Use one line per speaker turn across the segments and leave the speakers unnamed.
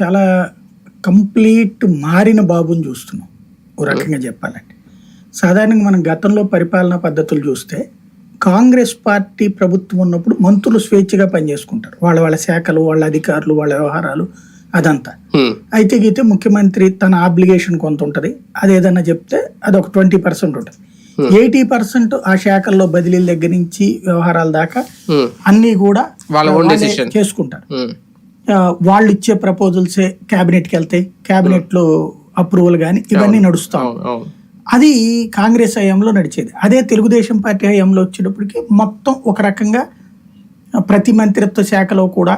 చాలా కంప్లీట్ మారిన బాబుని చూస్తున్నాం ఓ రకంగా చెప్పాలంటే. సాధారణంగా మనం గతంలో పరిపాలనా పద్ధతులు చూస్తే కాంగ్రెస్ పార్టీ ప్రభుత్వం ఉన్నప్పుడు మంత్రులు స్వేచ్ఛగా పనిచేసుకుంటారు, వాళ్ళ శాఖలు, వాళ్ళ అధికారులు, వాళ్ళ వ్యవహారాలు అదంతా. అయితే గీతే ముఖ్యమంత్రి తన ఆబ్లిగేషన్ కొంత ఉంటుంది, అది ఏదన్నా చెప్తే అది ఒక 20% ఉంటుంది. 80% ఆ శాఖల్లో బదిలీల దగ్గర నుంచి వ్యవహారాల దాకా అన్ని కూడా చేసుకుంటారు. వాళ్ళు ఇచ్చే ప్రపోజల్సే క్యాబినెట్కి వెళ్తాయి, క్యాబినెట్ లో అప్రూవల్ కానీ ఇవన్నీ నడుస్తాం. అది కాంగ్రెస్ హయాంలో నడిచేది. అదే తెలుగుదేశం పార్టీ హయాంలో వచ్చేటప్పటికి మొత్తం ఒక రకంగా ప్రతి మంత్రిత్వ శాఖలో కూడా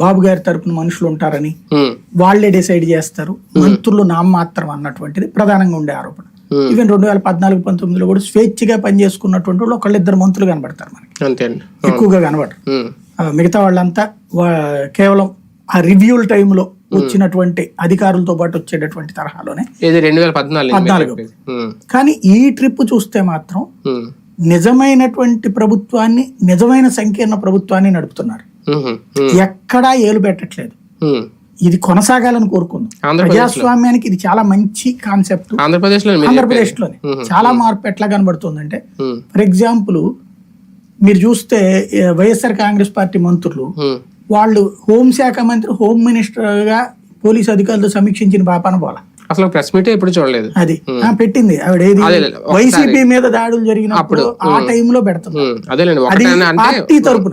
బాబు గారి తరపున మనుషులు ఉంటారని వాళ్లే డిసైడ్ చేస్తారు, మంత్రులు నామమాత్రం అన్నటువంటిది ప్రధానంగా ఉండే ఆరోపణ. ఈవెన్ 2014-19లో కూడా స్వేచ్ఛగా పనిచేసుకున్నటువంటి వాళ్ళు ఒకళ్ళిద్దరు మంత్రులు కనబడతారు మనకి, ఎక్కువగా కనబడరు. మిగతా వాళ్ళంతా కేవలం ఆ రివ్యూల్ టైంలో వచ్చినటువంటి అధికారులతో పాటు వచ్చేటటువంటి తరహాలోనే 2014. కానీ ఈ ట్రిప్ చూస్తే మాత్రం నిజమైనటువంటి ప్రభుత్వాన్ని, నిజమైన సంకీర్ణ ప్రభుత్వాన్ని నడుపుతున్నారు. ఎక్కడా ఏలు పెట్టట్లేదు. ఇది కొనసాగాలని కోరుకుందాం. ప్రజాస్వామ్యానికి ఇది చాలా మంచి కాన్సెప్ట్. ఆంధ్రప్రదేశ్ లోనే చాలా మార్పు ఎట్లా కనబడుతుందంటే, ఫర్ ఎగ్జాంపుల్ మీరు చూస్తే వైఎస్ఆర్ కాంగ్రెస్ పార్టీ మంత్రులు వాళ్ళు హోంశాఖ మంత్రి, హోమ్ మినిస్టర్ గా పోలీసు అధికారులతో సమీక్షించిన పాపాన పోలా.
అసలు ప్రెస్ మీట్ ఎప్పుడు చూడలేదు.
అది పెట్టింది ఆవిడ వైసీపీ మీద దాడులు జరిగినప్పుడు ఆ టైంలో పెడుతుంది, అది పార్టీ తరపున.